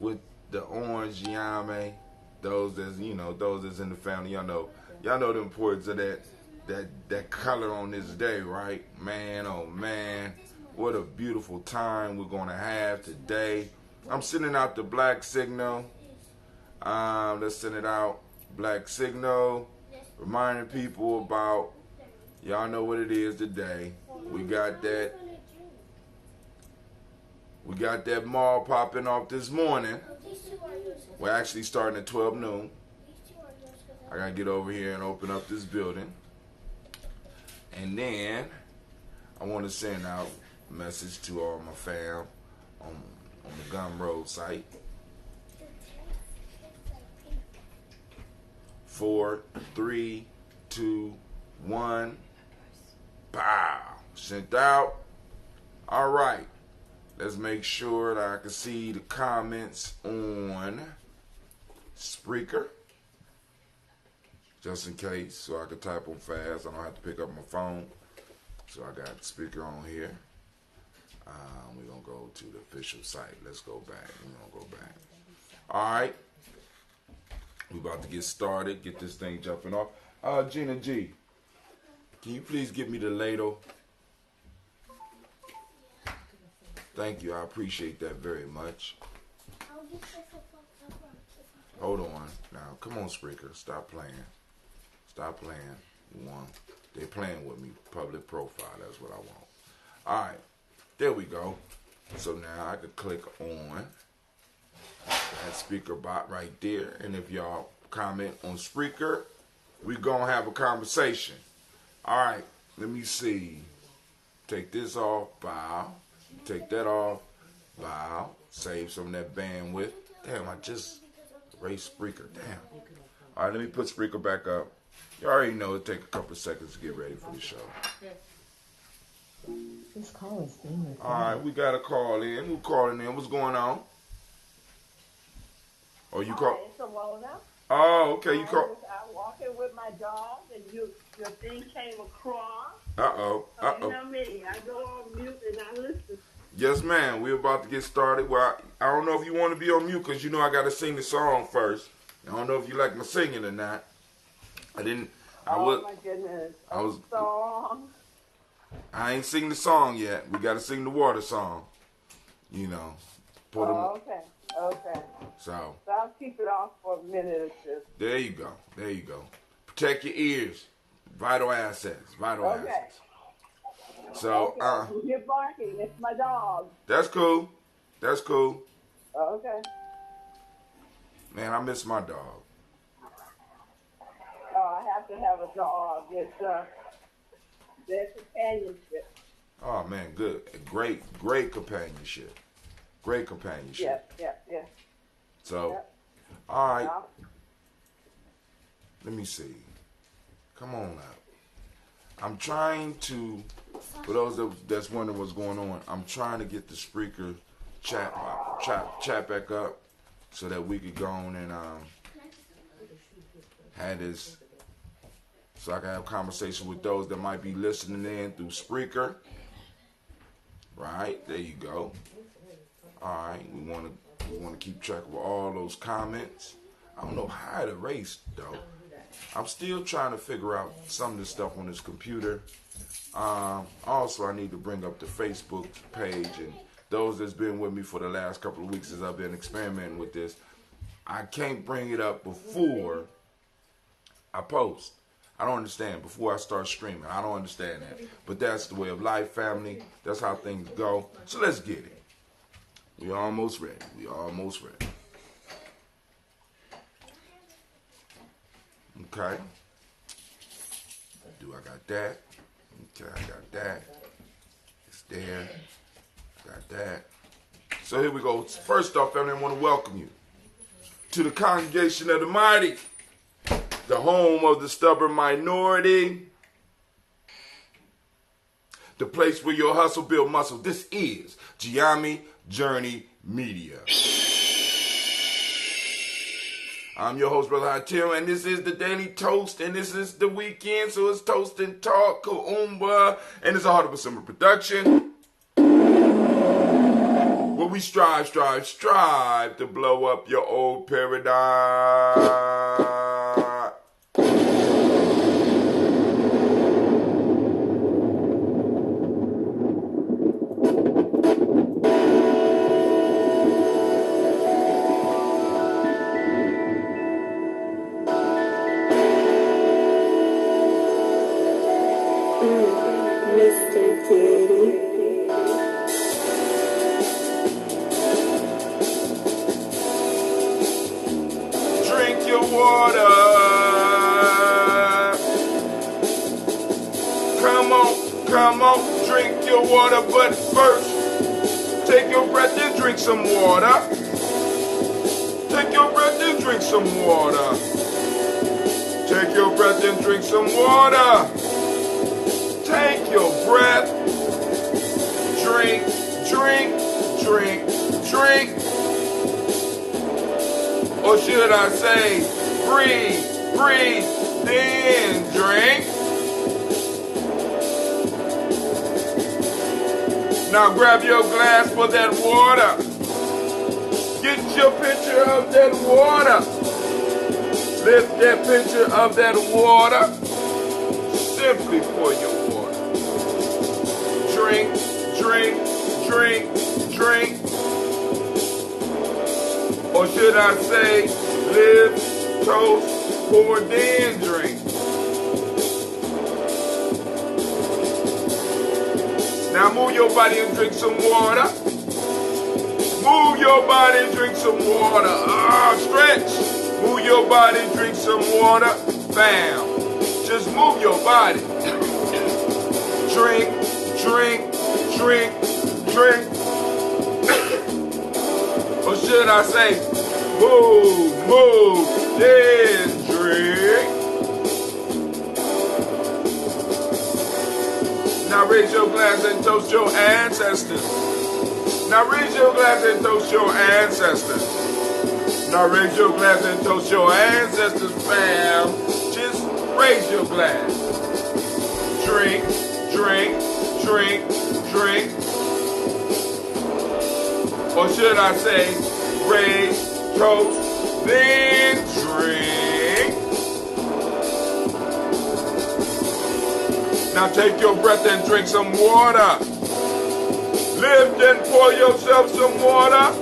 with the orange Gye-Nyame. Those that's those that's in the family, y'all know the importance of that color on this day, right? Man, oh man, what a beautiful time we're gonna have today. I'm sending out the black signal. Let's send it out. Black signal, reminding people about, y'all know what it is today. We got that mall popping off this morning. We're actually starting at 12 noon. I gotta get over here and open up this building. And then I want to send out a message to all my fam on the Gumroad site. 4, 3, 2, 1. Bow. Sent out. All right. Let's make sure that I can see the comments on Spreaker. Just in case, so I can type them fast. I don't have to pick up my phone. So I got the speaker on here. We're going to go to the official site. Let's go back. We're going to go back. All right. We're about to get started. Get this thing jumping off. Gina G, can you please give me the ladle? Thank you. I appreciate that very much. Hold on. Now, come on, Spreaker. Stop playing. Stop playing. They're playing with me. Public profile. That's what I want. All right. There we go. So now I can click on that speaker bot right there. And if y'all comment on Spreaker, we're going to have a conversation. All right. Let me see. Take this off. Bow. Take that off. Bow. Save some of that bandwidth. Damn, I just erased Spreaker. Damn. All right, let me put Spreaker back up. You already know it take a couple of seconds to get ready for the show. This call is being recorded. All right, we got a call in. Who calling in? What's going on? Oh, you call? It's Alona. Oh, okay. You call? I'm walking with my dog, and your thing came across. Uh-oh. You know me. I go on mute and I listen. Yes, ma'am. We're about to get started. Well, I don't know if you want to be on mute because I got to sing the song first. I don't know if you like my singing or not. My goodness. Song. I ain't sing the song yet. We got to sing the water song. Okay. So I'll keep it off for a minute or two. There you go. Protect your ears. Vital assets. Assets. So, You're barking. It's my dog. That's cool. Okay. Man, I miss my dog. I have to have a dog. It's their companionship. Oh man, good. Great companionship. Yeah. So, all right. Let me see. Come on out. I'm trying to, for those that's wondering what's going on, I'm trying to get the Spreaker chat back up so that we could go on and have this, so I can have conversation with those that might be listening in through Spreaker. Right, there you go. All right, we want to keep track of all those comments. I don't know how to erase though. I'm still trying to figure out some of the stuff on this computer. Also, I need to bring up the Facebook page, and those that's been with me for the last couple of weeks as I've been experimenting with this, I can't bring it up before I post. I don't understand. Before I start streaming, I don't understand that. But that's the way of life, family. That's how things go. So let's get it. We almost ready. Okay. I got that? Okay, I got that. It's there. Got that. So here we go. First off, family, I want to welcome you to the congregation of the mighty, the home of the stubborn minority, the place where your hustle build muscle. This is Gye-Nyame Journey Media. I'm your host, Brother Hatim, and this is the Daily Toast, and this is the weekend, so it's Toast and Talk, Kuumba, and it's a Heart of a Summer production. Will we strive to blow up your old paradigm? Mr. Kitty. Drink your water. Come on, drink your water. But first, take your breath and drink some water. Take your breath and drink some water. Take your breath and drink some water. Take your breath. Drink. Or should I say, breathe, then drink. Now grab your glass for that water. Get your picture of that water. Lift that picture of that water. Simply pour your water. Drink. Or should I say, live, toast, pour, then drink. Now move your body and drink some water. Move your body and drink some water. Stretch. Move your body, drink some water. Bam. Just move your body. Drink. Or should I say, move, then drink. Now raise your glass and toast your ancestors. Now raise your glass and toast your ancestors. Now raise your glass and toast your ancestors, fam. Just raise your glass. Drink. Or should I say, raise, toast, then drink. Now take your breath and drink some water. Lift and pour yourself some water.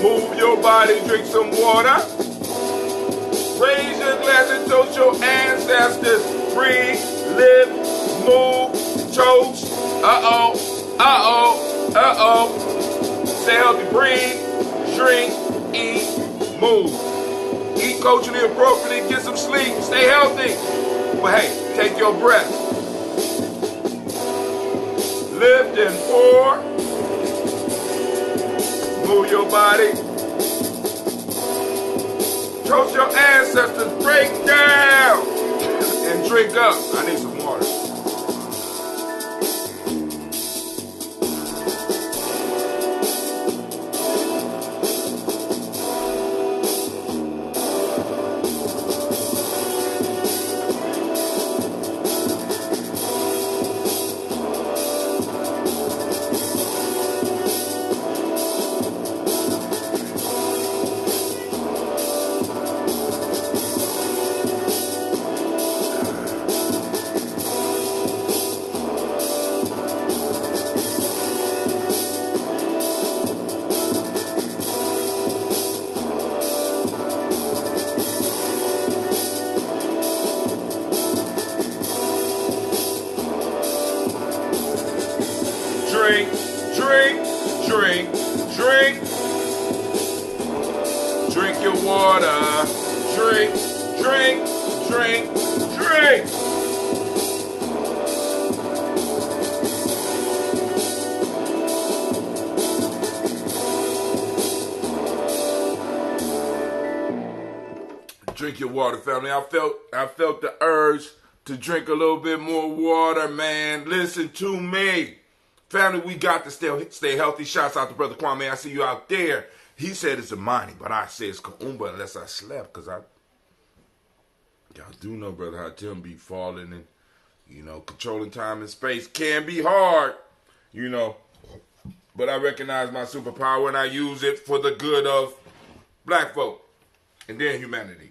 Move your body, drink some water. Raise your glass and toast your ancestors. Breathe, live, move, toast. Stay healthy, breathe, drink, eat, move. Eat culturally appropriately, get some sleep, stay healthy. But hey, take your breath. Lift and pour. Move your body. Toast your ancestors, break down. And drink up. I need some water. Drink your water. Drink. Drink your water, family. I felt the urge to drink a little bit more water, man. Listen to me. Family, we got to stay healthy. Shouts out to Brother Kwame. I see you out there. He said it's Amani, but I say it's Kuumba unless I slept, because y'all do know, Brother Hatim be falling and, controlling time and space can be hard, But I recognize my superpower and I use it for the good of black folk and then humanity.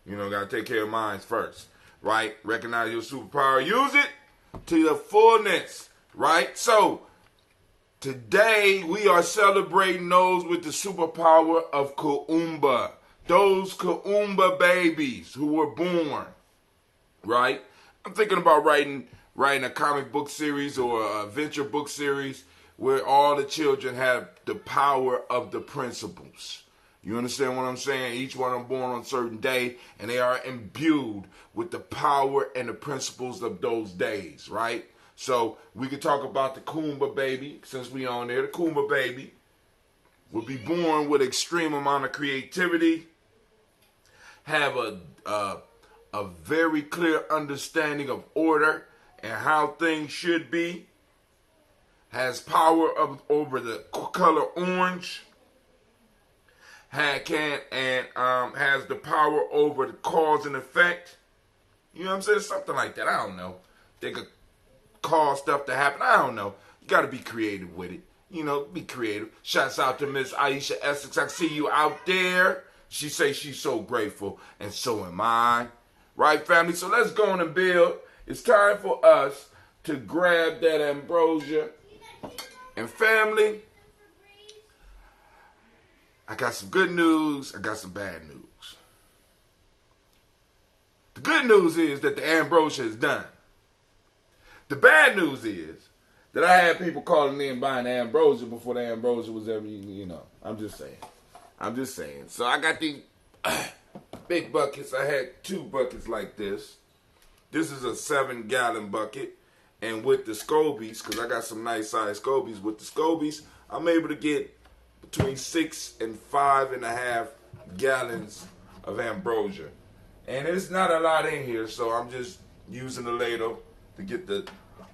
Gotta take care of mine first, right? Recognize your superpower, use it to the fullness, right? So, today we are celebrating those with the superpower of Kuumba. Those Kuumba babies who were born, right? I'm thinking about writing a comic book series or a adventure book series where all the children have the power of the principles. You understand what I'm saying? Each one of them born on a certain day, and they are imbued with the power and the principles of those days, right? So we could talk about the Kuumba baby, since we on there. The Kuumba baby will be born with extreme amount of creativity, have a very clear understanding of order and how things should be, has power over the color orange, has the power over the cause and effect. You know what I'm saying? Something like that. I don't know. They could cause stuff to happen. I don't know. You got to be creative with it. Be creative. Shouts out to Miss Aisha Essex. I see you out there. She say she's so grateful, and so am I. Right, family? So let's go on and build. It's time for us to grab that ambrosia. And family, I got some good news. I got some bad news. The good news is that the ambrosia is done. The bad news is that I had people calling in buying the ambrosia before the ambrosia was ever, I'm just saying. So I got these big buckets. I had 2 buckets like this. This is a 7-gallon bucket. And with the scobies, because I got some nice size scobies, with the scobies, I'm able to get between 6 and 5.5 gallons of ambrosia. And it's not a lot in here, so I'm just using the ladle to get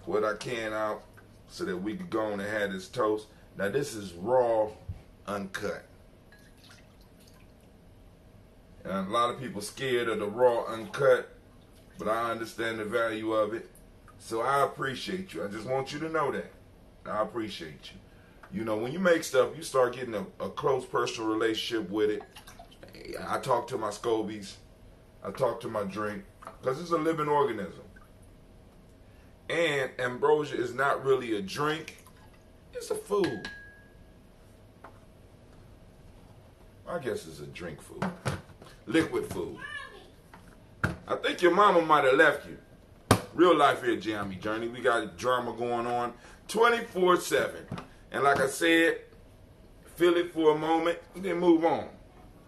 what I can out so that we can go on and have this toast. Now this is raw, uncut. And a lot of people scared of the raw, uncut, but I understand the value of it. So I appreciate you. I just want you to know that. I appreciate you. When you make stuff, you start getting a close personal relationship with it. I talk to my scobies. I talk to my drink. Because it's a living organism. And ambrosia is not really a drink. It's a food. I guess it's a drink food. Liquid food. I think your mama might have left you. Real life here at Gye-Nyame Journey. We got drama going on 24/7. And like I said, feel it for a moment and then move on.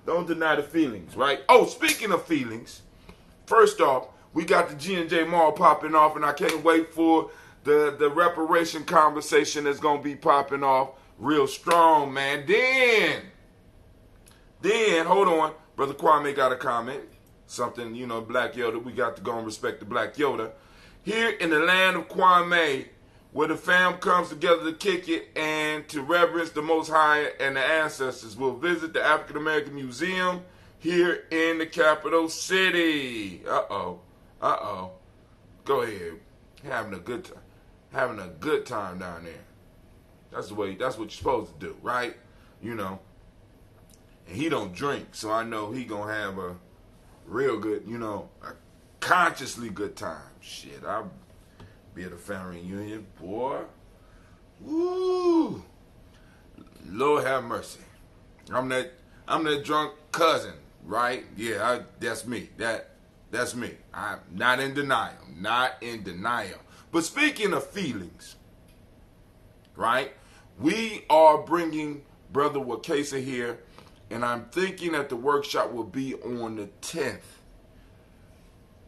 Don't deny the feelings, right? Oh, speaking of feelings, first off, we got the G&J Mall popping off, and I can't wait for the reparation conversation that's going to be popping off real strong, man. Then, hold on. Brother Kwame got a comment. Something, Black Yoda. We got to go and respect the Black Yoda. Here in the land of Kwame, where the fam comes together to kick it and to reverence the Most High and the ancestors, we'll visit the African American Museum here in the capital city. Uh-oh. Go ahead. Having a good time down there. That's what you're supposed to do, right? And he don't drink, so I know he gonna have a real good, a consciously good time. Shit, I'll be at a family reunion, boy. Woo! Lord have mercy. I'm that drunk cousin, right? Yeah, that's me. That's me. I'm not in denial. But speaking of feelings, right? We are bringing Brother Wakesa here, and I'm thinking that the workshop will be on the 10th.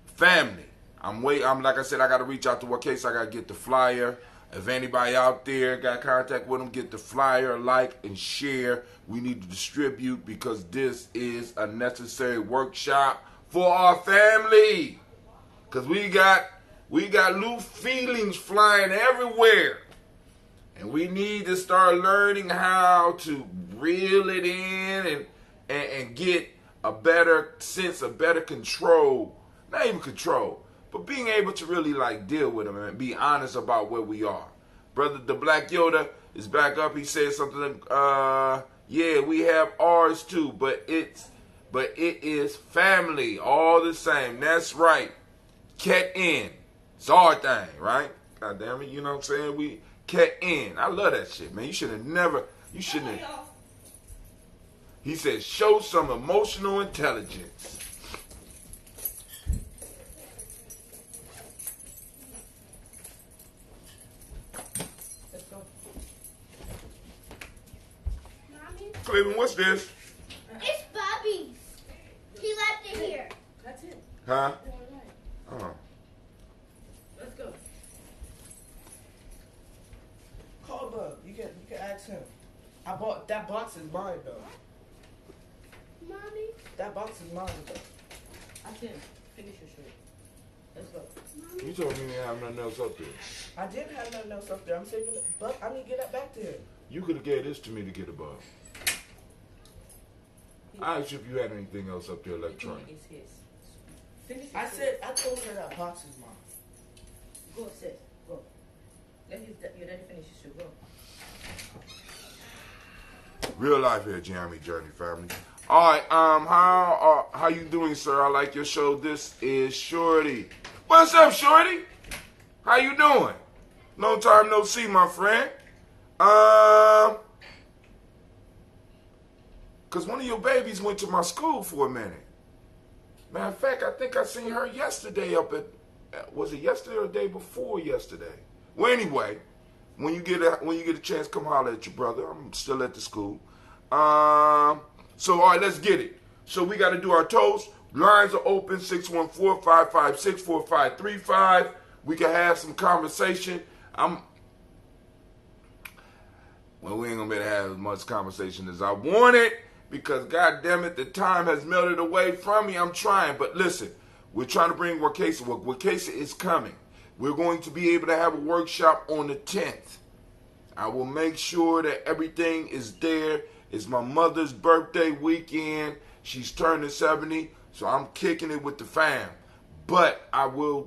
Family, I'm like I said, I got to reach out to Wakesa. I got to get the flyer. If anybody out there got contact with him, get the flyer, like, and share. We need to distribute because this is a necessary workshop for our family. Because we got loose feelings flying everywhere. And we need to start learning how to reel it in and get a better sense, a better control. Not even control, but being able to really deal with them and be honest about where we are. Brother, the Black Yoda is back up. He said something. Yeah, we have ours too, but it is family all the same. That's right. Cat in. It's our thing, right? God damn it, you know what I'm saying? We cat in. I love that shit, man. You should have never. You shouldn't have. He said, show some emotional intelligence. Let's go. Mommy, Cleveland, what's this? it's Bobby's. He left it here. That's it. Huh? You're all right. Oh. Let's go. Kuumba, you can ask him. I bought that box is mine though. Mommy, That box is mine though. I can finish your shirt. Let's go. You told me you didn't have nothing else up there. I didn't have nothing else up there. I'm saving it, but I need to get that back to him. You could have gave this to me to get above. I asked you if you had anything else up there electronic. It's his. Finish I said, I told her that box is mine. Go upstairs. Go. Let your daddy finish his shirt. Go. Real life here, Gye-Nyame Journey family. All right, how you doing, sir? I like your show. This is Shorty. What's up, Shorty? How you doing? Long time no see, my friend. Cause one of your babies went to my school for a minute. Matter of fact, I think I seen her yesterday up at. Was it yesterday or the day before yesterday? Well, anyway, when you get a chance, come holler at your brother. I'm still at the school. So, all right, let's get it. So, we got to do our toast. Lines are open, 614-556-4535. We can have some conversation. Well, we ain't going to be able to have as much conversation as I wanted because, God damn it, the time has melted away from me. I'm trying. But listen, we're trying to bring Wakesa. Wakesa is coming. We're going to be able to have a workshop on the 10th. I will make sure that everything is there. It's my mother's birthday weekend. She's turning 70, so I'm kicking it with the fam. But Gye-Nyame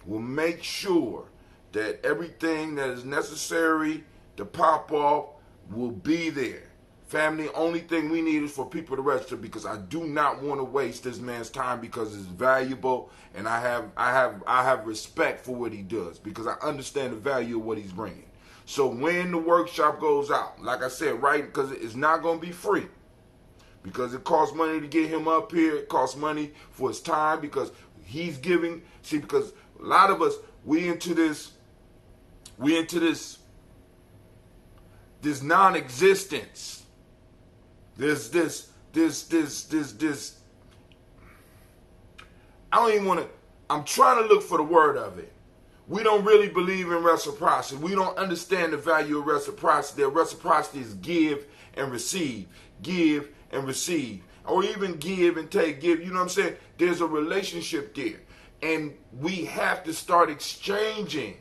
will make sure that everything that is necessary to pop off will be there. Family, only thing we need is for people to register because I do not want to waste this man's time because it's valuable and I have respect for what he does because I understand the value of what he's bringing. So when the workshop goes out, like I said, right, because it's not going to be free because it costs money to get him up here. It costs money for his time because he's giving. See, because a lot of us, we into this non-existence. This. I don't even want to. I'm trying to look for the word of it. We don't really believe in reciprocity. We don't understand the value of reciprocity. That reciprocity is give and receive. Give and receive. Or even give and take. Give. You know what I'm saying? There's a relationship there. And we have to start exchanging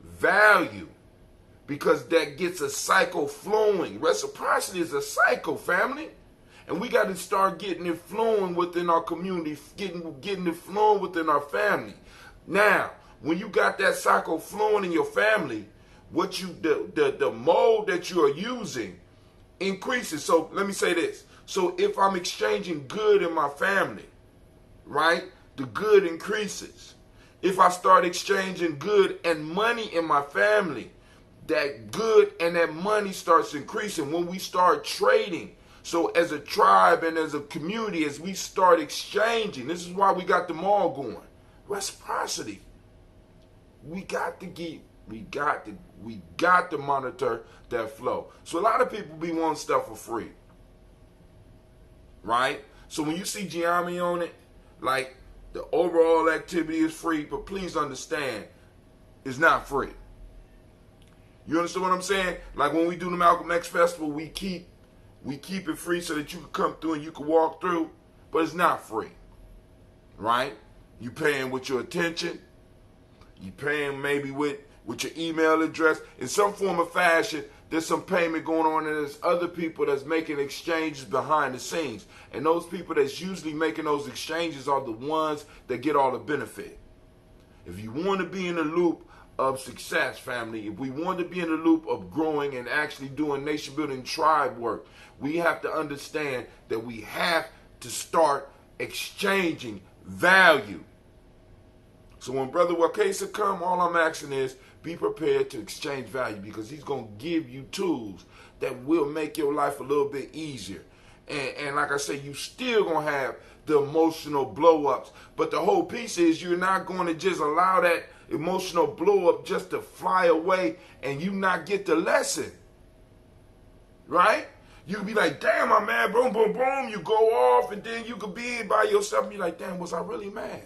value. Because that gets a cycle flowing. Reciprocity is a cycle, family. And we got to start getting it flowing within our community, getting it flowing within our family. Now, when you got that cycle flowing in your family, the mode that you are using increases. So let me say this. So if I'm exchanging good in my family, right, the good increases. If I start exchanging good and money in my family, that good and that money starts increasing when we start trading. So as a tribe and as a community, as we start exchanging, this is why we got them all going. Reciprocity. We got to monitor that flow. So a lot of people be wanting stuff for free. Right? So when you see Gye-Nyame on it, like the overall activity is free, but please understand, it's not free. You understand what I'm saying? Like when we do the Malcolm X Festival, we keep it free so that you can come through and you can walk through, but it's not free. Right? You paying with your attention. You paying maybe with your email address. In some form or fashion, there's some payment going on and there's other people that's making exchanges behind the scenes. And those people that's usually making those exchanges are the ones that get all the benefit. If you want to be in the loop of success, family, if we want to be in the loop of growing and actually doing nation building tribe work, we have to understand that we have to start exchanging value. So when Brother Wakesa come, all I'm asking is be prepared to exchange value, because he's going to give you tools that will make your life a little bit easier. And like I said, you still going to have the emotional blow-ups. But the whole piece is you're not going to just allow that emotional blow-up just to fly away and you not get the lesson. Right? You could be like, damn, I'm mad, boom, boom, boom. You go off, and then you could be by yourself and be like, damn, was I really mad?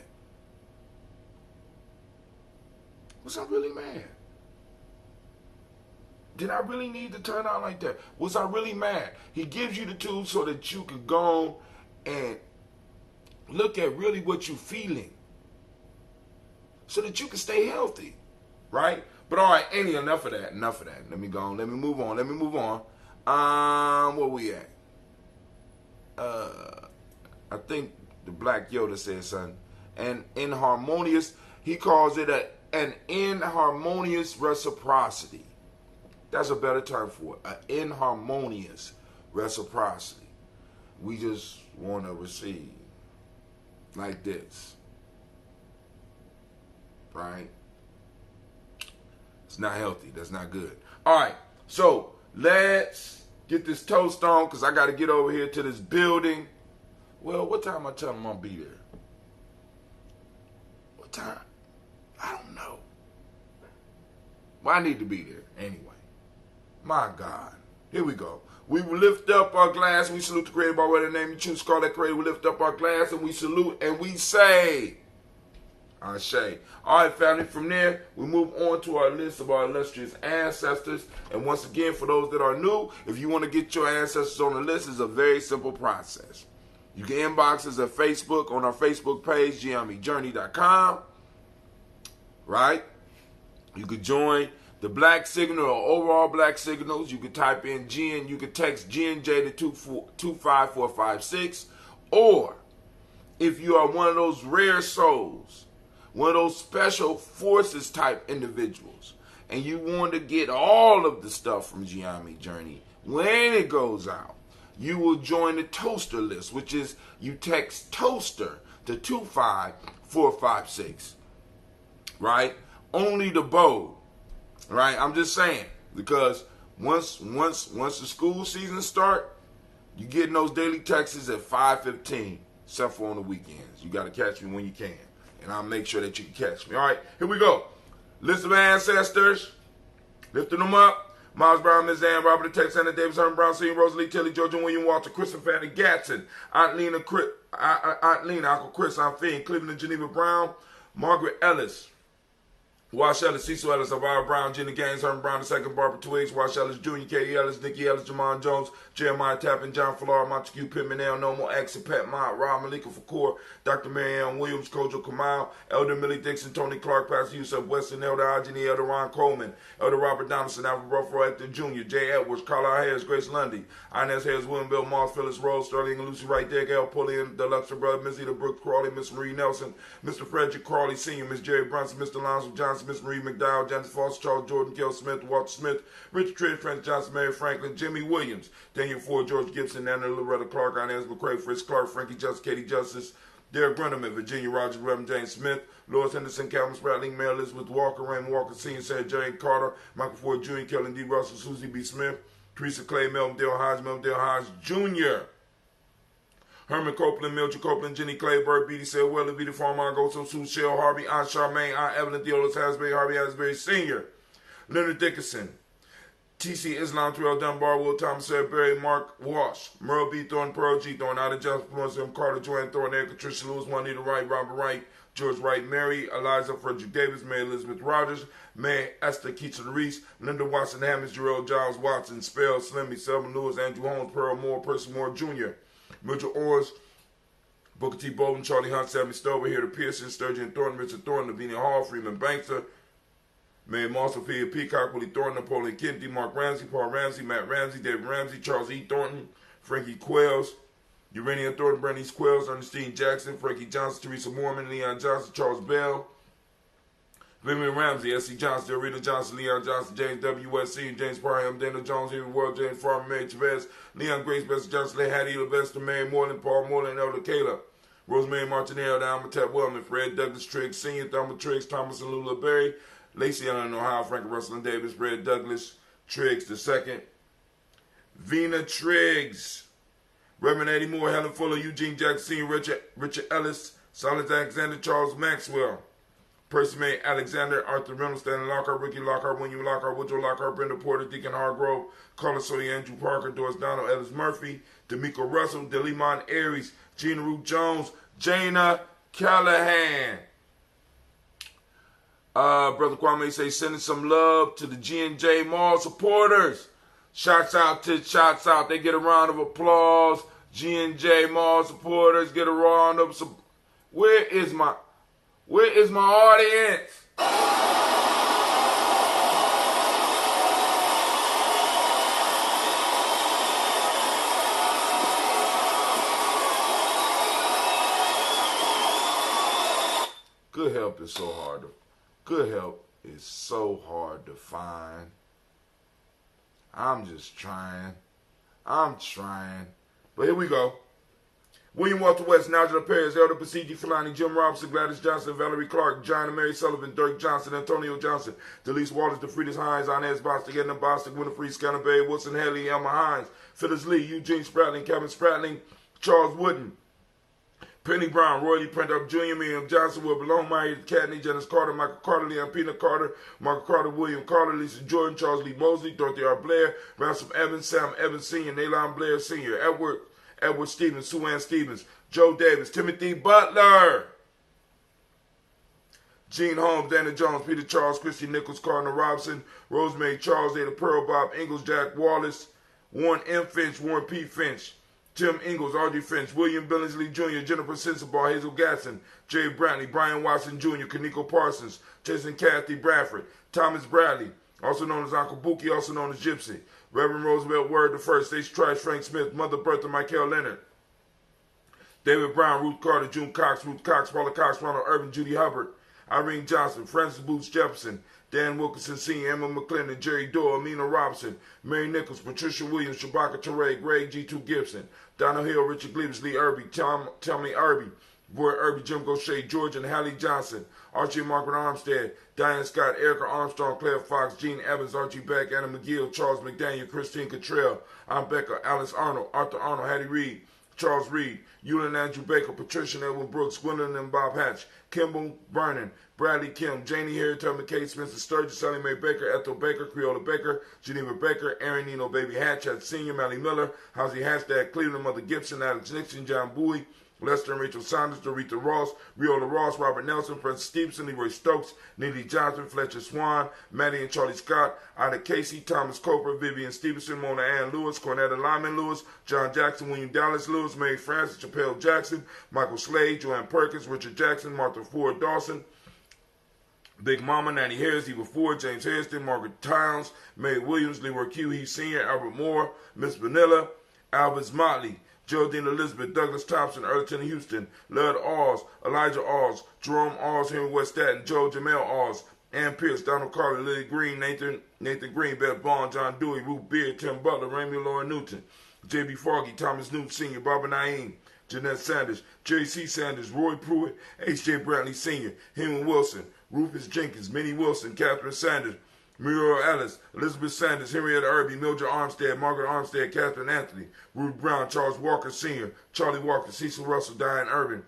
Was I really mad? Did I really need to turn out like that? Was I really mad? He gives you the tools so that you can go and look at really what you're feeling, so that you can stay healthy, right? But all right, enough of that. Let me go on. Let me move on. Where we at? I think the Black Yoda said something. And inharmonious, he calls it an inharmonious reciprocity. That's a better term for it. An inharmonious reciprocity. We just want to receive like this. Right? It's not healthy. That's not good. All right. So let's get this toast on, because I got to get over here to this building. Well, what time I tell them I'll be there? What time? I don't know. Well, I need to be there anyway. My God. Here we go. We lift up our glass. We salute the Creator by whatever name you choose. Call that Creator. We lift up our glass and we salute and we say, Ashe. All right, family. From there, we move on to our list of our illustrious ancestors. And once again, for those that are new, if you want to get your ancestors on the list, it's a very simple process. You can inbox us at Facebook on our Facebook page, GyeNameJourney.com. Right? You could join the Black Signal or overall Black Signals. You could type in G and you could text G&J to 25456. Or if you are one of those rare souls, one of those special forces type individuals, and you want to get all of the stuff from Gye-Nyame Journey when it goes out, you will join the toaster list, which is you text toaster to 25456. Right? Only the bold. Right? I'm just saying, because once the school season start, you getting those daily texts at 5:15, except for on the weekends. You got to catch me when you can, and I'll make sure that you can catch me. All right, here we go. List of ancestors, lifting them up. Miles Brown, Ms. Ann, Robert the Texas, Anna Davis, Herman Brown, Sr., Rosalie Tilly, Georgia William Walter, Kristen Fanny Gatson, Aunt Lena, Uncle Chris, Aunt Finn, Cleveland and Geneva Brown, Margaret Ellis, Wash Ellis, Cecil Ellis, Elvira Brown, Jenny Gaines, Herman Brown II, Barbara Twiggs, Wash Ellis Jr., Katie Ellis, Nikki Ellis, Jamon Jones, Jeremiah Tappan, John Flora, Montague Pittman, El Nomo, Axel Pat Mott, Rob Malika Fakour, Dr. Marianne Williams, Kojo Kamal, Elder Millie Dixon, Tony Clark, Pastor Yusuf Weston, Elder Ajani, Elder Ron Coleman, Elder Robert Donaldson, Alfred Ruffalo Hector Jr., Jay Edwards, Carlisle Harris, Grace Lundy, Inez Harris, William Bill Moss, Phyllis Rose, Sterling and Lucy Wright, Gail Pulliam, the Luxor Brother, Miss Eda Brooks Crawley, Miss Marie Nelson, Mr. Frederick Crawley Sr., Miss Jerry Brunson, Mr. Lonzo Johnson, Miss Marie McDowell, Janice Foster, Charles Jordan, Gil Smith, Walter Smith, Richard Trish, Frank Johnson, Mary Franklin, Jimmy Williams, Daniel Ford, George Gibson, Anna Loretta Clark, Inez McCray, Fritz Clark, Frankie Justice, Katie Justice, Derek Grundleman, Virginia Rogers, Reverend James Smith, Lois Henderson, Calvin Spratling, Mary Elizabeth Walker, Raymond Walker Sr., Sarah J. Carter, Michael Ford Jr., Kellen D. Russell, Susie B. Smith, Teresa Clay, Melvin Dale Hodge Jr., Herman Copeland, Mildred Copeland, Jenny Clay, Burt Beatty, Sarah Weller, Beatty Farmer, Goso, Sue Shell, Harvey, Aunt Charmaine, Aunt Evelyn, Theodore Hasbury, Harvey Asbury Sr., Leonard Dickinson, T.C. Islam, Terrell Dunbar, Will Thomas, Sarah Berry, Mark Walsh, Merle B. Thornton, Pearl G. Thornton, Ida Johnson, Florence M. Carter, Joanne Thornton, Erica Tricia Lewis, Juanita Wright, Robert Wright, George Wright, Mary, Eliza Frederick Davis, Mary Elizabeth Rogers, Mary Esther Keaton Reese, Linda Watson Hammonds, Jarrell Giles Watson, Spell, Slimmy, Selma Lewis, Andrew Holmes, Pearl Moore, Percy Moore Jr., Mitchell Orrs, Booker T. Bolden, Charlie Hunt, Sammy Stover, Here to Pearson, Sturgeon Thornton, Richard Thornton, Lavinia Hall, Freeman Bankster, Mary Moss, Sophia Peacock, Willie Thornton, Napoleon Kennedy, Mark Ramsey, Paul Ramsey, Matt Ramsey, David Ramsey, Charles E. Thornton, Frankie Quells, Urania Thornton, Bernice Quells, Ernestine Jackson, Frankie Johnson, Teresa Mormon, Leon Johnson, Charles Bell, Vivian Ramsey, S.C. Johnson, Rita Johnson, Leon Johnson, James W.S.C., James Parham, Daniel Jones, Henry World, James Farmer, Mary Chavez, Leon Grace, Bessie Johnson, Hattie Levester, Mary Moreland, Paul Moreland, Elder Caleb, Rosemary Martinelli, Almatet Wellman, Fred Douglas Triggs, Sr., Thelma Triggs, Thomas and Lula Berry, Lacey Allen, Ohio, Frank Russell and Davis, Fred Douglas Triggs II, Vina Triggs, Reverend Eddie Moore, Helen Fuller, Eugene Jackson, Richard Ellis, Silas Alexander, Charles Maxwell, Percy May Alexander, Arthur Reynolds, Stanley Lockhart, Ricky Lockhart, William Lockhart, Woodrow Lockhart, Brenda Porter, Deacon Hargrove, Carla Sawyer, Andrew Parker, Doris Donald, Ellis Murphy, D'Amico Russell, Delimon Aries, Gina Ruth Jones, Jana Callahan. Brother Kwame say, sending some love to the G&J Mall supporters. Shots out. They get a round of applause. G&J Mall supporters get a round of support. Where is my audience? Good help is so hard to find. I'm just trying. I'm trying. But here we go. William Walter West, Nigel Perez, Elder Pasigi Filani, Jim Robinson, Gladys Johnson, Valerie Clark, John and Mary Sullivan, Dirk Johnson, Antonio Johnson, Delise Waters, DeFriedis Hines, Inez Bostic, Edna Bostic, Winifred Scanner Bay, Wilson Haley, Elma Hines, Phyllis Lee, Eugene Spratling, Kevin Spratling, Charles Wooden, Penny Brown, Roy Lee Prendup Jr., Miriam Johnson, Wilbur Longmire, Cadney, Janice Carter, Michael Carter, Leon Peanut Carter, Margaret Carter, William Carter, Lisa Jordan, Charles Lee Mosley, Dorothy R. Blair, Ransom Evans, Sam Evans Sr., Naylon Blair Sr., Edward Stevens, Sue Ann Stevens, Joe Davis, Timothy Butler, Gene Holmes, Dana Jones, Peter Charles, Christy Nichols, Cardinal Robinson, Rosemary Charles, Ada Pearl, Bob Ingalls, Jack Wallace, Warren M. Finch, Warren P. Finch, Tim Ingalls, Audrey Finch, William Billingsley Jr., Jennifer Sensabaugh, Hazel Gatson, Jay Brantley, Brian Watson Jr., Kaneko Parsons, Jason Kathy Bradford, Thomas Bradley, also known as Uncle Buki, also known as Gypsy, Reverend Roosevelt Word I, Stacey Trice, Frank Smith, Mother Bertha, Michael Leonard, David Brown, Ruth Carter, June Cox, Ruth Cox, Paula Cox, Ronald Irvin, Judy Hubbard, Irene Johnson, Francis Booth Jefferson, Dan Wilkinson Sr., Emma McClendon, Jerry Doyle, Amina Robinson, Mary Nichols, Patricia Williams, Shabaka Teray, Greg G2 Gibson, Donald Hill, Richard Gleaves, Lee Irby, Tommy Irby, Roy Irby, Jim Gaucher, George and Hallie Johnson, Archie and Margaret Armstead, Diane Scott, Erica Armstrong, Claire Fox, Gene Evans, Archie Beck, Anna McGill, Charles McDaniel, Christine Cottrell, Aunt Becca, Alice Arnold, Arthur Arnold, Hattie Reed, Charles Reed, Eulin Andrew Baker, Patricia and Edwin Brooks, Gwendolyn and Bob Hatch, Kimball Vernon, Bradley Kim, Janie Harry, Tubman McKay, Spencer Sturgis, Sally Mae Baker, Ethel Baker, Creola Baker, Geneva Baker, Aaron Nino Baby Hatchet Sr., Mally Miller, Housie Hashtag, Cleveland, Mother Gibson, Alex Nixon, John Bowie, Lester and Rachel Saunders, Dorita Ross, Riola Ross, Robert Nelson, Francis Stevenson, Leroy Stokes, Neely Johnson, Fletcher Swan, Maddie and Charlie Scott, Ida Casey, Thomas Coper, Vivian Stevenson, Mona Ann Lewis, Cornetta Lyman Lewis, John Jackson, William Dallas Lewis, Mary Francis, Chappelle Jackson, Michael Slade, Joanne Perkins, Richard Jackson, Martha Ford Dawson, Big Mama, Nanny Harris, Eva Ford, James Hairston, Margaret Towns, May Williams, Leroy Q. He Sr., Albert Moore, Miss Vanilla, Albert Motley, Geraldine Elizabeth, Douglas Thompson, Earlton Houston, Lud Oz, Elijah Oz, Jerome Oz, Henry West Staten, Joe Jamel Oz, Ann Pierce, Donald Carter, Lily Green, Nathan Green, Beth Bond, John Dewey, Ruth Beard, Tim Butler, Raymond Lauren Newton, J.B. Foggy, Thomas Newton Sr., Barbara Naeem, Jeanette Sanders, Jerry C. Sanders, Roy Pruitt, H.J. Brantley Sr., Henry Wilson, Rufus Jenkins, Minnie Wilson, Catherine Sanders, Muriel Ellis, Elizabeth Sanders, Henrietta Irby, Mildred Armstead, Margaret Armstead, Catherine Anthony, Ruth Brown, Charles Walker Sr., Charlie Walker, Cecil Russell, Diane Irvin,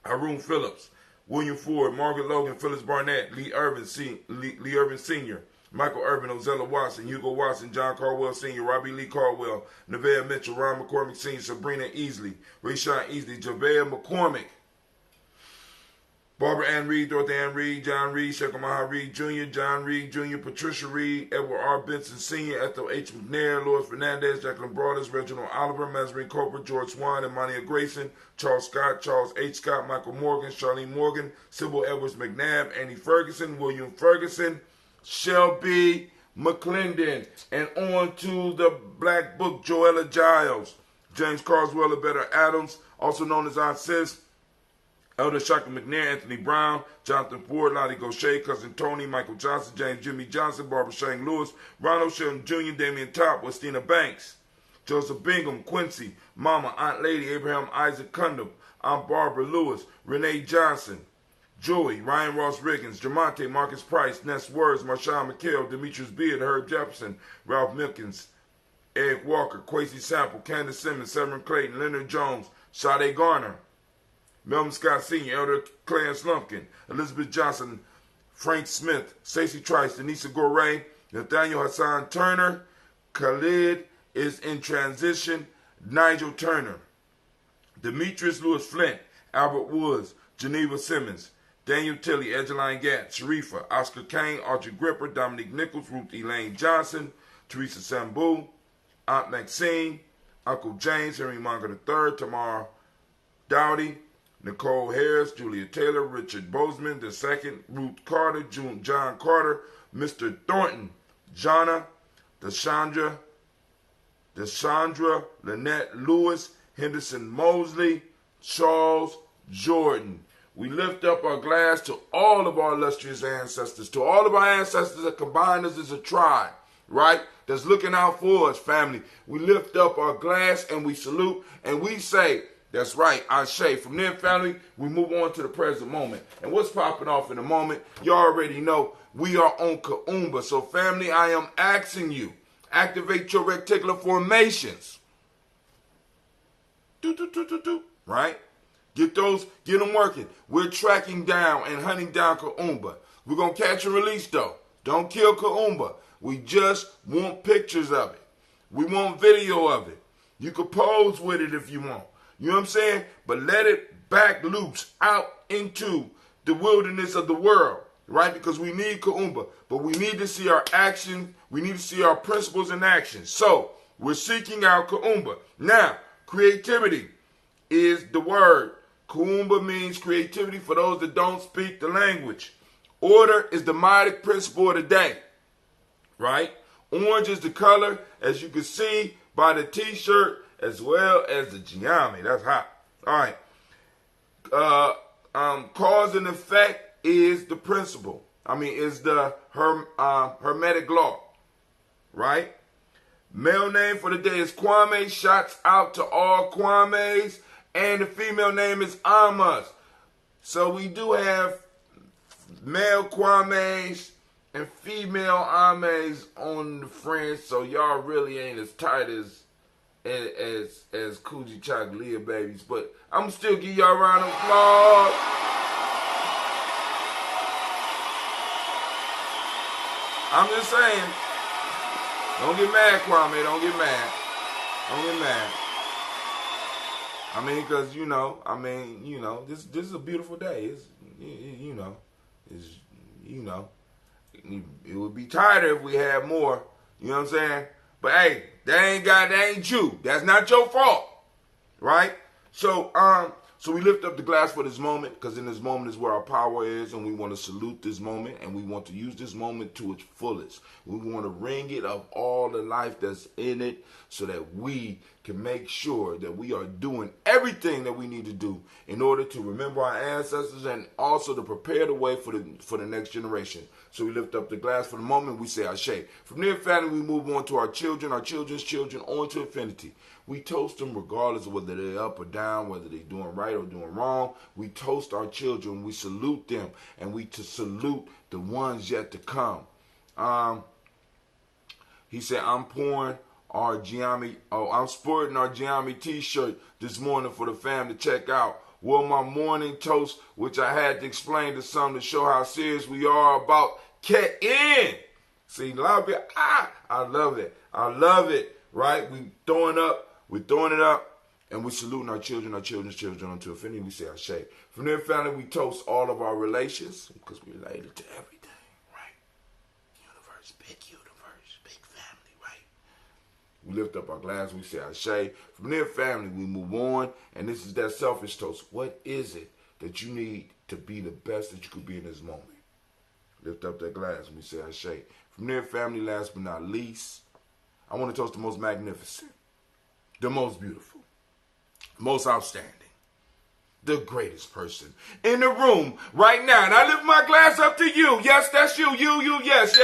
Haroon Phillips, William Ford, Margaret Logan, Phyllis Barnett, Lee Irvin Sr., Michael Irvin, Ozella Watson, Hugo Watson, John Caldwell Sr., Robbie Lee Caldwell, Nevaeh Mitchell, Ron McCormick Sr., Sabrina Easley, Rayshawn Easley, Javea McCormick, Barbara Ann Reed, Dorothy Ann Reed, John Reed, Shekamaha Reed Jr., John Reed Jr., Patricia Reed, Edward R. Benson Sr., Ethel H. McNair, Louis Fernandez, Jacqueline Broadus, Reginald Oliver, Mazarine Cooper, George Swan, Emania Grayson, Charles Scott, Charles H. Scott, Michael Morgan, Charlene Morgan, Sybil Edwards McNabb, Annie Ferguson, William Ferguson, Shelby McClendon, and on to the Black Book, Joella Giles, James Carswell, Better Adams, also known as Aunt Sis, Elder Shaka McNair, Anthony Brown, Jonathan Ford, Lottie Gaucher, Cousin Tony, Michael Johnson, James Jimmy Johnson, Barbara Shane Lewis, Ronald Shelton Jr., Damian Top, Westina Banks, Joseph Bingham, Quincy, Mama, Aunt Lady, Abraham Isaac Cundum, Aunt Barbara Lewis, Renee Johnson, Joey, Ryan Ross Riggins, Jamonte, Marcus Price, Ness Words, Marshawn McHale, Demetrius Beard, Herb Jefferson, Ralph Milkins, Eric Walker, Quasi Sample, Candace Simmons, Severin Clayton, Leonard Jones, Sade Garner, Melvin Scott Sr., Elder Clarence Lumpkin, Elizabeth Johnson, Frank Smith, Stacey Trice, Denisa Gore, Nathaniel Hassan Turner, Khalid is in transition, Nigel Turner, Demetrius Lewis Flint, Albert Woods, Geneva Simmons, Daniel Tilley, Egeline Gatt, Sharifa, Oscar Kane, Archie Gripper, Dominique Nichols, Ruth Elaine Johnson, Teresa Sambu, Aunt Maxine, Uncle James, Henry Munger III, Tamar Dowdy, Nicole Harris, Julia Taylor, Richard Bozeman II, Ruth Carter, John Carter, Mr. Thornton, Jonna, Deshandra, Lynette Lewis, Henderson Mosley, Charles Jordan. We lift up our glass to all of our illustrious ancestors, to all of our ancestors that combined us as a tribe, right? That's looking out for us, family. We lift up our glass and we salute and we say, that's right, Ashe. From there, family, we move on to the present moment. And what's popping off in the moment? You already know we are on Kuumba. So, family, I am asking you, activate your reticular formations. Right? Get them working. We're tracking down and hunting down Kuumba. We're going to catch and release, though. Don't kill Kuumba. We just want pictures of it. We want video of it. You can pose with it if you want. You know what I'm saying? But let it back loose out into the wilderness of the world, right? Because we need Kuumba. But we need to see our action. We need to see our principles in action. So we're seeking out Kuumba. Now, creativity is the word. Kuumba means creativity for those that don't speak the language. Order is the mimetic principle of the day, right? Orange is the color, as you can see by the t-shirt, as well as the Gye-Nyame. That's hot. All right. Cause and effect is the principle. Is the hermetic law, right? Male name for the day is Kwame. Shouts out to all Kwames. And the female name is Amas. So we do have male Kwames and female Ames on the friends. So y'all really ain't as tight as Coogee Chocolate babies. But I'm still give y'all a round of applause. I'm just saying. Don't get mad, Kwame. Don't get mad. Don't get mad. Because, this is a beautiful day. It would be tighter if we had more. You know what I'm saying? But hey, that ain't you. That's not your fault. Right? So we lift up the glass for this moment, because in this moment is where our power is, and we want to salute this moment, and we want to use this moment to its fullest. We want to ring it of all the life that's in it, so that we can make sure that we are doing everything that we need to do in order to remember our ancestors and also to prepare the way for the next generation. So we lift up the glass for the moment. We say Ashe. From there, family, we move on to our children, our children's children, on to infinity. We toast them regardless of whether they're up or down, whether they're doing right or doing wrong. We toast our children. We salute them, and we to salute the ones yet to come. He said, I'm sporting our Gye-Nyame t-shirt this morning for the fam to check out. Wore my morning toast, which I had to explain to some to show how serious we are about in. See, love it. I love it. I love it. Right? We're throwing it up, and we're saluting our children, our children's children unto infinity. We say Ashe. From there, family, we toast all of our relations, because we're related to everything, right? Universe, big family, right? We lift up our glass, we say Ashe. From there, family, we move on, and this is that selfish toast. What is it that you need to be the best that you could be in this moment? Lift up that glass, and we say Ashe. From there, family, last but not least, I want to toast the most magnificent, the most beautiful, most outstanding, the greatest person in the room right now. And I lift my glass up to you. Yes, that's you. You. Yes.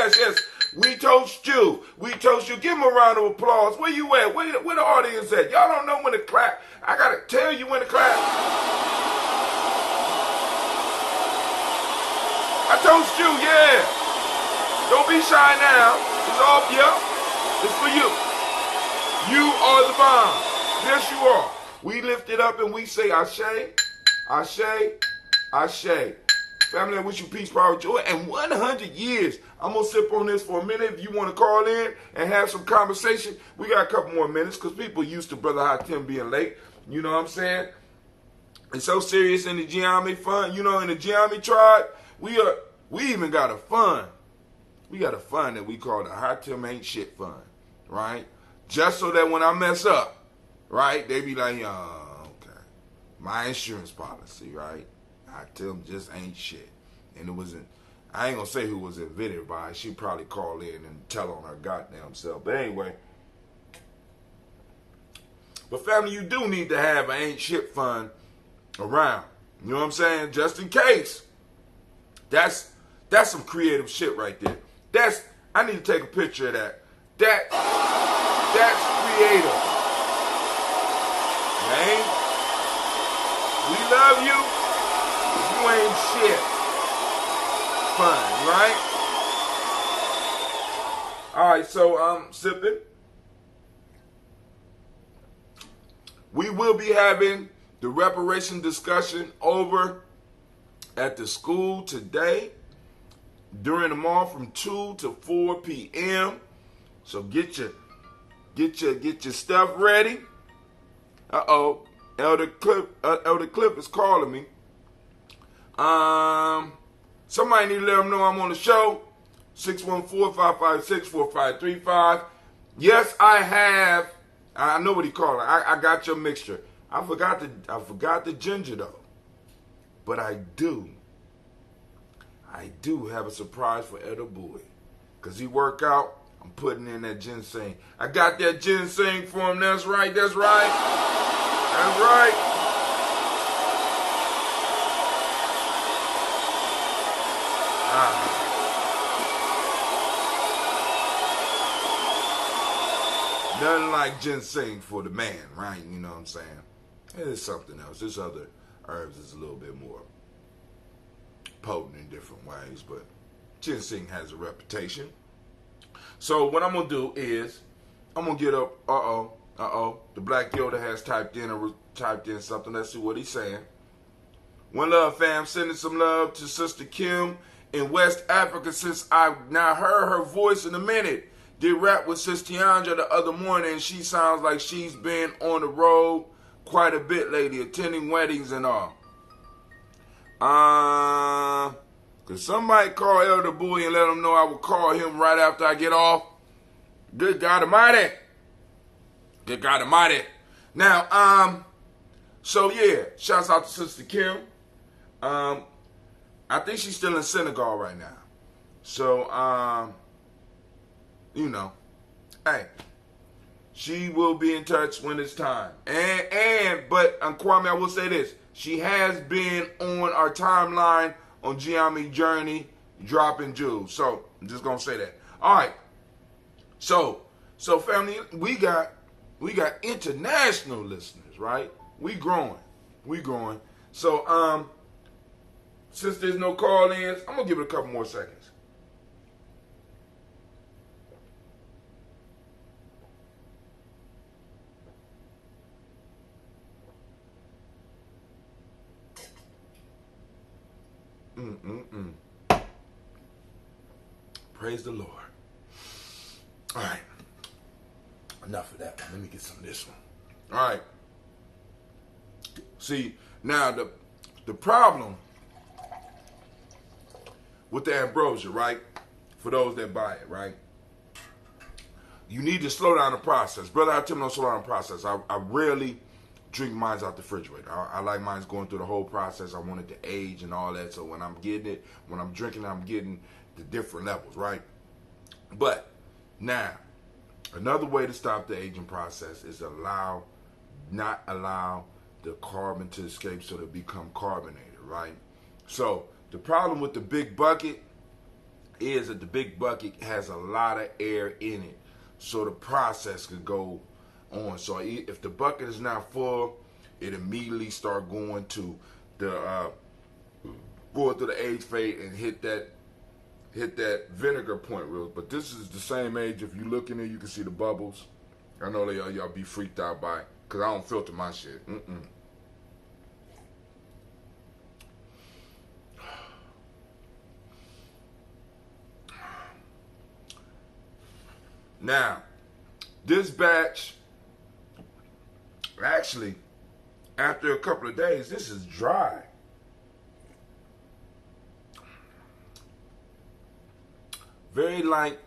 We toast you. We toast you. Give him a round of applause. Where you at? Where the audience at? Y'all don't know when to clap. I got to tell you when to clap. I toast you, yeah. Don't be shy now. It's all, yeah. It's for you. You are the bomb. Yes, you are. We lift it up and we say, Ashe, Ashe, Ashe. Family, I wish you peace, power, joy, and 100 years. I'm going to sip on this for a minute. If you want to call in and have some conversation, we got a couple more minutes because people used to Brother Hot Tim being late. You know what I'm saying? It's so serious in the Gye-Nyame fun. You know, in the Gye-Nyame tribe, we even got a fun. We got a fun that we call the Hot Tim Ain't Shit Fun, right? Just so that when I mess up, right, they be like, oh, okay. My insurance policy, right? Hot Tim just ain't shit. And it wasn't, I ain't gonna say who was invented by. She probably call in and tell on her goddamn self. But anyway. But family, you do need to have an ain't shit fund around. You know what I'm saying? Just in case. That's some creative shit right there. I need to take a picture of that. That's creative. Man, we love you. You ain't shit. Fun, right? Alright, so I'm sipping. We will be having the reparation discussion over at the school today during the morning from 2 to 4 p.m. So get your stuff ready. Uh-oh. Elder Cliff is calling me. Somebody need to let them know I'm on the show. 614-556-4535. Yes, I have. I know what he calling. I got your mixture. I forgot the ginger though. But I do have a surprise for Elder Boy. Cause he work out, I'm putting in that ginseng. I got that ginseng for him. That's right. That's right. Nothing like ginseng for the man, right? You know what I'm saying? It's something else. This other herbs is a little bit more potent in different ways, but ginseng has a reputation. So what I'm gonna do is I'm gonna get up. The Black Yoda has typed in something. Let's see what he's saying. One love, fam. Sending some love to Sister Kim in West Africa since I've not heard her voice in a minute. Did rap with Sister Tiandra the other morning, and she sounds like she's been on the road quite a bit lately, attending weddings and all. Could somebody call Elder Boy and let him know I will call him right after I get off? Good God Almighty. Now, so yeah, shouts out to Sister Kim. I think she's still in Senegal right now. So, you know, hey, she will be in touch when it's time. But Kwame, I will say this. She has been on our timeline on Gye-Nyame Journey, dropping jewels. So, I'm just going to say that. All right. So family, we got international listeners, right? We growing. So, since there's no call-ins, I'm going to give it a couple more seconds. Praise the Lord. All right. Enough of that one. Let me get some of this one. All right. See, now the problem with the ambrosia, right? For those that buy it, right? You need to slow down the process. Brother, I tell you, don't slow down the process. I rarely drink mine out the refrigerator. I like mine going through the whole process. I want it to age and all that. So when I'm getting it, when I'm drinking it, I'm getting the different levels, right? But now, another way to stop the aging process is not allow the carbon to escape so they become carbonated, right? So the problem with the big bucket is that the big bucket has a lot of air in it, so the process could go on. So if the bucket is not full, it immediately start going to the going through the age fade and hit that vinegar point real. But this is the same age. If you look in there, you can see the bubbles. I know y'all be freaked out by it because I don't filter my shit. Now, this batch, actually, after a couple of days, this is dry. Very light.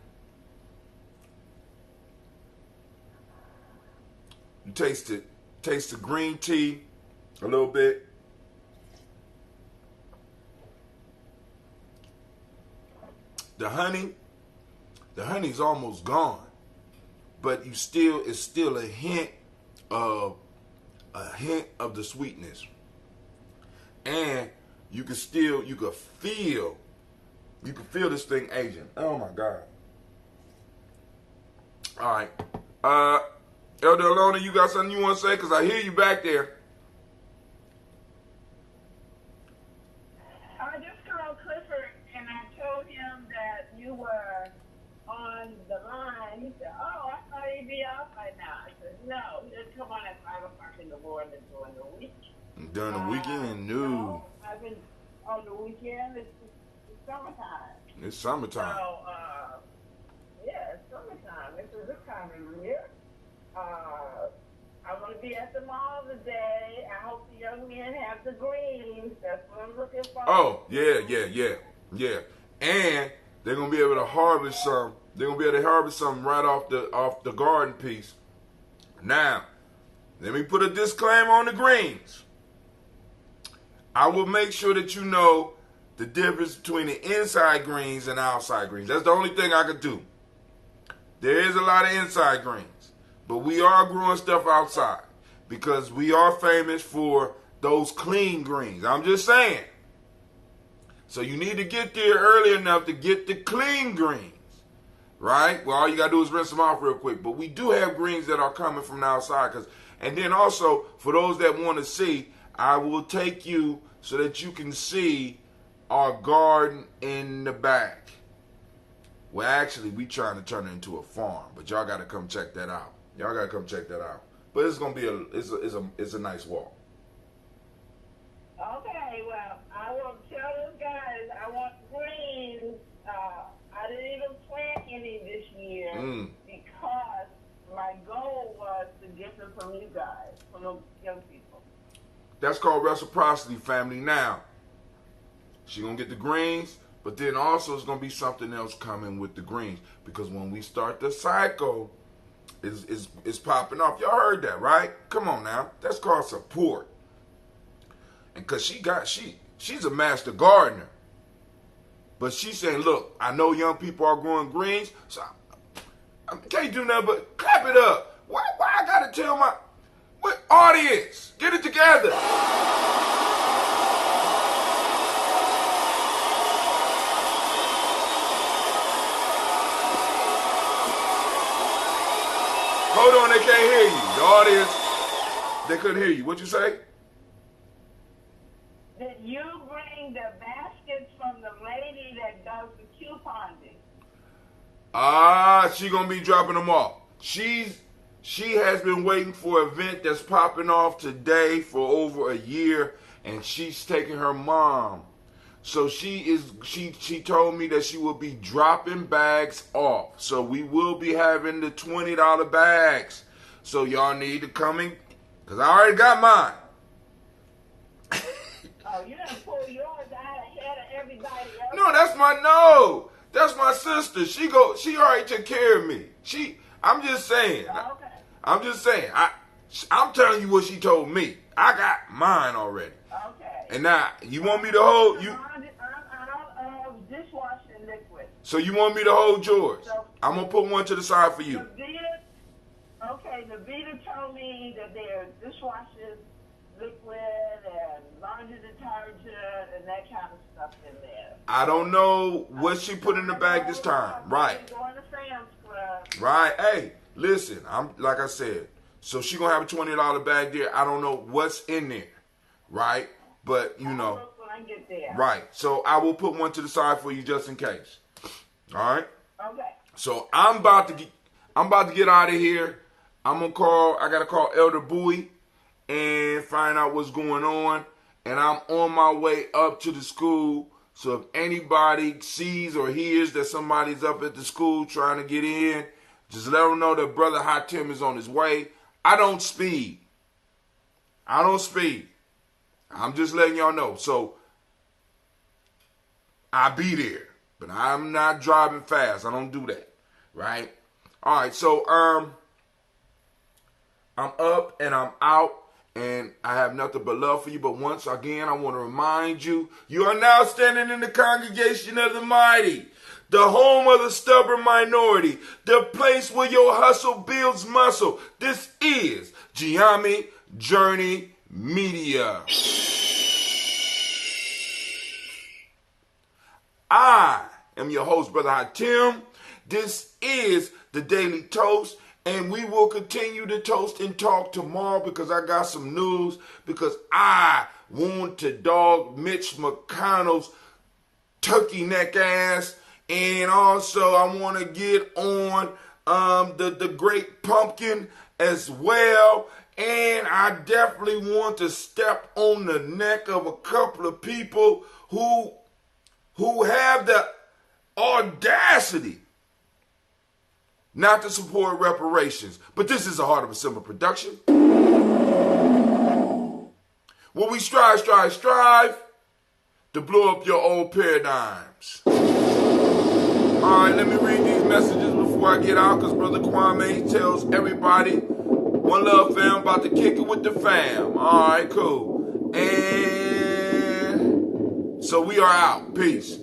You taste the green tea a little bit. The honey's almost gone, but it's still a hint of the sweetness, and you can feel this thing aging. Oh my God! All right, Elder Alona, you got something you want to say? Cause I hear you back there. I just called Clifford and I told him that you were on the line. He said, "Oh, I thought he'd be off by now." I said, "No, he just come on at 5 o'clock in the morning during the week." During the weekend, no. No, I've been on the weekend. It's summertime. It's summertime. So, yeah, it's summertime. It's a good time of year. I'm going to be at the mall today. I hope the young men have the greens. That's what I'm looking for. Oh, yeah. And they're gonna be able to harvest some. They're gonna be able to harvest some right off the garden piece. Now, let me put a disclaimer on the greens. I will make sure that you know the difference between the inside greens and outside greens. That's the only thing I could do. There is a lot of inside greens, but we are growing stuff outside because we are famous for those clean greens. I'm just saying. So you need to get there early enough to get the clean greens, right? Well, all you got to do is rinse them off real quick. But we do have greens that are coming from the outside. And then also, for those that want to see, I will take you so that you can see our garden in the back. Well, actually, we trying to turn it into a farm, but y'all got to come check that out. But it's gonna be it's a nice walk. Okay, well, I will tell those guys I want greens. I didn't even plant any this year because my goal was to get them from you guys, from those young people. That's called reciprocity, family. Now, she's going to get the greens, but then also it's going to be something else coming with the greens. Because when we start the cycle, it's popping off. Y'all heard that, right? Come on now. That's called support. And because she's a master gardener. But she's saying, look, I know young people are growing greens, so I can't do nothing but clap it up. Why I got to tell my audience, get it together. Hold on, they can't hear you. The audience, they couldn't hear you. What you say? Did you bring the baskets from the lady that does the couponing? She gonna be dropping them off. She has been waiting for an event that's popping off today for over a year, and she's taking her mom. So she told me that she will be dropping bags off. So we will be having the $20 bags. So y'all need to come in, because I already got mine. Oh, you done pull yours out ahead of everybody else? That's my sister. She already took care of me. I'm just saying. Oh, okay. I'm just saying. I'm telling you what she told me. I got mine already. Okay. And now, you want me to hold you? I'm out of dishwashing liquid. So you want me to hold yours? So, I'm going to put one to the side for you. The Vita told me that their dishwashers liquid and laundry detergent and that kind of stuff in there. I don't know what she put in the bag this time. Right. Going to Sam's Club. Right. Hey, listen, I'm like I said, so she gonna have a $20 bag there. I don't know what's in there. Right? But you know. Look when I get there. Right. So I will put one to the side for you just in case. All right? Okay. So I'm about to get out of here. I gotta call Elder Bowie and find out what's going on. And I'm on my way up to the school. So if anybody sees or hears that somebody's up at the school trying to get in, just let them know that Brother Hatim is on his way. I don't speed. I'm just letting y'all know. So I'll be there. But I'm not driving fast. I don't do that. Right? All right. So I'm up and I'm out. And I have nothing but love for you. But once again, I want to remind you, you are now standing in the congregation of the mighty, the home of the stubborn minority, the place where your hustle builds muscle. This is Gye-Nyame Journey Media. I am your host, Brother Hatim. This is the Daily Toast. And we will continue to toast and talk tomorrow because I got some news. Because I want to dog Mitch McConnell's turkey neck ass. And also I want to get on the Great Pumpkin as well. And I definitely want to step on the neck of a couple of people who have the audacity not to support reparations. But this is a Heart of a Simple production. Where we strive to blow up your old paradigms. Alright, let me read these messages before I get out, because Brother Kwame tells everybody, one love fam, about to kick it with the fam. Alright, cool. And so we are out. Peace.